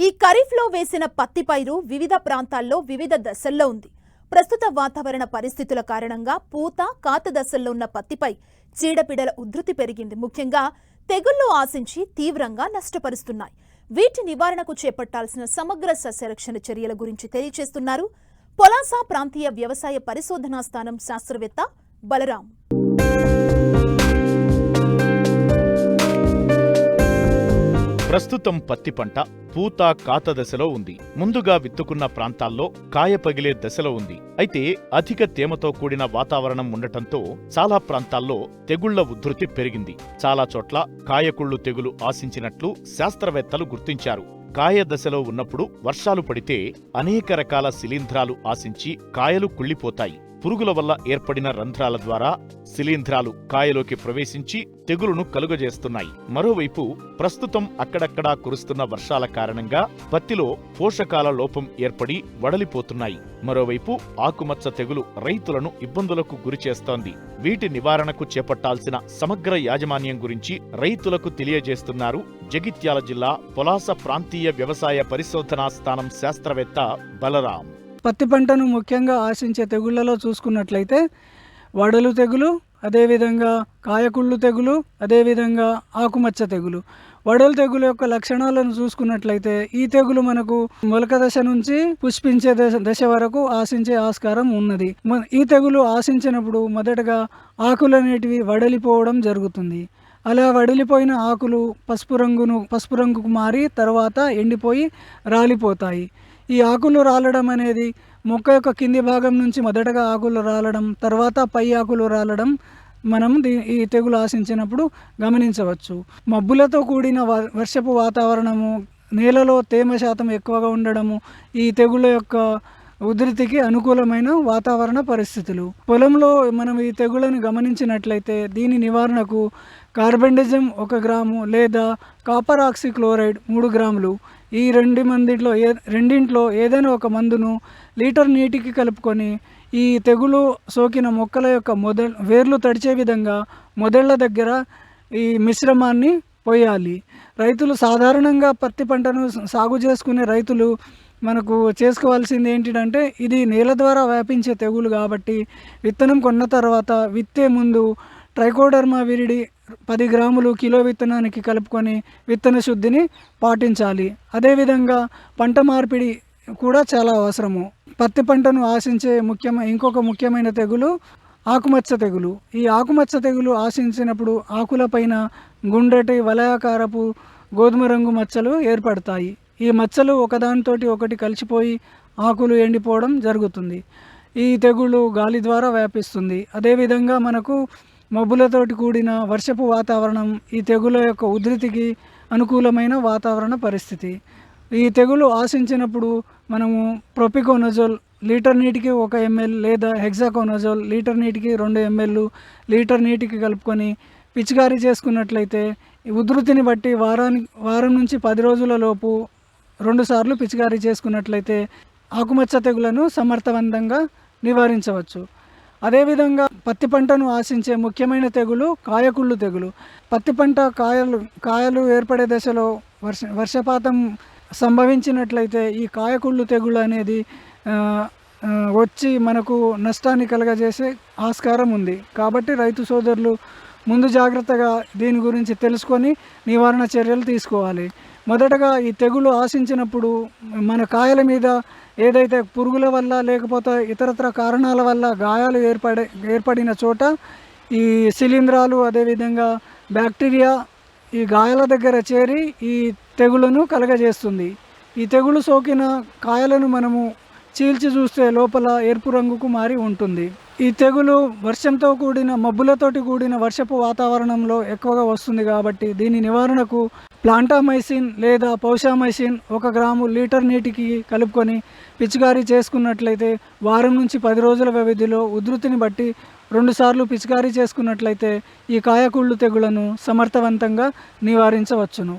ఈ ఖరీఫ్లో వేసిన పత్తి పైరు వివిధ ప్రాంతాల్లో వివిధ దశల్లో ఉంది. ప్రస్తుత వాతావరణ పరిస్థితుల కారణంగా పూత, కాత దశల్లో ఉన్న పత్తిపై చీడపీడల ఉధృతి పెరిగింది. ముఖ్యంగా తెగుళ్లు ఆశించి తీవ్రంగా నష్టపరుస్తున్నాయి. వీటి నివారణకు చేపట్టాల్సిన సమగ్ర సస్యరక్షణ చర్యల గురించి తెలియజేస్తున్నారు పొలాస ప్రాంతీయ వ్యవసాయ పరిశోధనా స్థానం శాస్త్రవేత్త బలరాం. ప్రస్తుతం పత్తి పంట పూత, కాత దశలో ఉంది. ముందుగా విత్తుకున్న ప్రాంతాల్లో కాయ పగిలే దశలో ఉంది. అయితే అధిక తేమతో కూడిన వాతావరణం ఉండటంతో చాలా ప్రాంతాల్లో తెగుళ్ల ఉధృతి పెరిగింది. చాలా చోట్ల కాయకుళ్ళు తెగులు ఆశించినట్లు శాస్త్రవేత్తలు గుర్తించారు. కాయ దశలో ఉన్నప్పుడు వర్షాలు పడితే అనేక రకాల శిలీంధ్రాలు ఆశించి కాయలు కుళ్ళిపోతాయి. పురుగుల వల్ల ఏర్పడిన రంధ్రాల ద్వారా శిలీంధ్రాలు కాయలోకి ప్రవేశించి తెగులును కలుగజేస్తున్నాయి. మరోవైపు ప్రస్తుతం అక్కడక్కడా కురుస్తున్న వర్షాల కారణంగా పత్తిలో పోషకాల లోపం ఏర్పడి వడలిపోతున్నాయి. మరోవైపు ఆకుమచ్చ తెగులు రైతులను ఇబ్బందులకు గురిచేస్తోంది. వీటి నివారణకు చేపట్టాల్సిన సమగ్ర యాజమాన్యం గురించి రైతులకు తెలియజేస్తున్నారు జగిత్యాల జిల్లా పొలాస ప్రాంతీయ వ్యవసాయ పరిశోధనా స్థానం శాస్త్రవేత్త బలరాం. పత్తి పంటను ముఖ్యంగా ఆశించే తెగుళ్లలో చూసుకున్నట్లయితే వడలు తెగులు, అదేవిధంగా కాయకుళ్ళు తెగులు, అదేవిధంగా ఆకుమచ్చ తెగులు. వడలు తెగులు యొక్క లక్షణాలను చూసుకున్నట్లయితే ఈ తెగులు మనకు మొలక దశ నుంచి పుష్పించే దశ వరకు ఆశించే ఆస్కారం ఉన్నది. ఈ తెగులు ఆశించినప్పుడు మొదటగా ఆకులనేటివి వడలిపోవడం జరుగుతుంది. అలా వడిలిపోయిన ఆకులు పసుపు రంగుకు మారి తర్వాత ఎండిపోయి రాలిపోతాయి. ఈ ఆకులు రాలడం అనేది మొక్క యొక్క కింది భాగం నుంచి మొదటగా ఆకులు రాలడం, తర్వాత పై ఆకులు రాలడం మనం ఈ తెగులు ఆశించినప్పుడు గమనించవచ్చు. మబ్బులతో కూడిన వర్షపు వాతావరణము, నేలలో తేమ శాతం ఎక్కువగా ఉండడము ఈ తెగుల యొక్క ఉధృతికి అనుకూలమైన వాతావరణ పరిస్థితులు. పొలంలో మనం ఈ తెగులను గమనించినట్లయితే దీని నివారణకు కార్బెండిజం 1 గ్రాము లేదా కాపర్ ఆక్సిక్లోరైడ్ 3 గ్రాములు ఈ రెండింట్లో ఏదైనా ఒక మందును లీటర్ నీటికి కలుపుకొని ఈ తెగులు సోకిన మొక్కల యొక్క వేర్లు తడిచే విధంగా మొదళ్ల దగ్గర ఈ మిశ్రమాన్ని పోయాలి. రైతులు సాధారణంగా పత్తి పంటను సాగు చేసుకునే రైతులు మనకు చేసుకోవాల్సింది ఏంటంటే ఇది నేల ద్వారా వ్యాపించే తెగులు కాబట్టి విత్తనం కొన్న తర్వాత విత్తే ముందు ట్రైకోడర్మా విరిడి 10 గ్రాములు కిలో విత్తనానికి కలుపుకొని విత్తన శుద్ధిని పాటించాలి. అదేవిధంగా పంట మార్పిడి కూడా చాలా అవసరము. పత్తి పంటను ఆశించే ఇంకొక ముఖ్యమైన తెగులు ఆకుమచ్చ తెగులు. ఈ ఆకుమచ్చ తెగులు ఆశించినప్పుడు ఆకులపైన గుండ్రటి వలయాకారపు గోధుమ రంగు మచ్చలు ఏర్పడతాయి. ఈ మచ్చలు ఒకదానితోటి ఒకటి కలిసిపోయి ఆకులు ఎండిపోవడం జరుగుతుంది. ఈ తెగులు గాలి ద్వారా వ్యాపిస్తుంది. అదేవిధంగా మనకు మబ్బులతోటి కూడిన వర్షపు వాతావరణం ఈ తెగుల యొక్క ఉధృతికి అనుకూలమైన వాతావరణ పరిస్థితి. ఈ తెగులు ఆశించినప్పుడు మనము ప్రొపికోనజోల్ లీటర్ నీటికి 1 ml లేదా హెక్సాకోనజోల్ లీటర్ నీటికి 2 ml లీటర్ నీటికి కలుపుకొని పిచికారీ చేసుకున్నట్లయితే ఈ ఉధృతిని బట్టి వారం నుంచి 10 రోజుల లోపు 2 సార్లు పిచికారీ చేసుకున్నట్లయితే ఆకుమచ్చ తెగులను సమర్థవంతంగా నివారించవచ్చు. అదేవిధంగా పత్తి పంటను ఆశించే ముఖ్యమైన తెగులు కాయకుళ్ళు తెగులు. పత్తి పంట కాయలు ఏర్పడే దశలో వర్షపాతం సంభవించినట్లయితే ఈ కాయకుళ్ళు తెగులు అనేది వచ్చి మనకు నష్టాన్ని కలగజేసే ఆస్కారం ఉంది. కాబట్టి రైతు సోదరులు ముందు జాగ్రత్తగా దీని గురించి తెలుసుకొని నివారణ చర్యలు తీసుకోవాలి. మొదటగా ఈ తెగులు ఆశించినప్పుడు మన కాయల మీద ఏదైతే పురుగుల వల్ల లేకపోతే ఇతరత్ర కారణాల వల్ల గాయాలు ఏర్పడిన చోట ఈ శిలీంధ్రాలు అదేవిధంగా బ్యాక్టీరియా ఈ గాయాల దగ్గర చేరి ఈ తెగులను కలగజేస్తుంది. ఈ తెగులు సోకిన కాయలను మనము చీల్చి చూస్తే లోపల ఎరుపు రంగుకు మారి ఉంటుంది. ఈ తెగులు వర్షంతో కూడిన మబ్బులతోటి కూడిన వర్షపు వాతావరణంలో ఎక్కువగా వస్తుంది కాబట్టి దీని నివారణకు ప్లాంటామైసిన్ లేదా పౌషామైసిన్ 1 గ్రాము లీటర్ నీటికి కలుపుకొని పిచికారీ చేసుకున్నట్లయితే వారం నుంచి 10 రోజుల వ్యవధిలో ఉధృతిని బట్టి 2 సార్లు పిచికారీ చేసుకున్నట్లయితే ఈ కాయకుళ్ళు తెగులను సమర్థవంతంగా నివారించవచ్చును.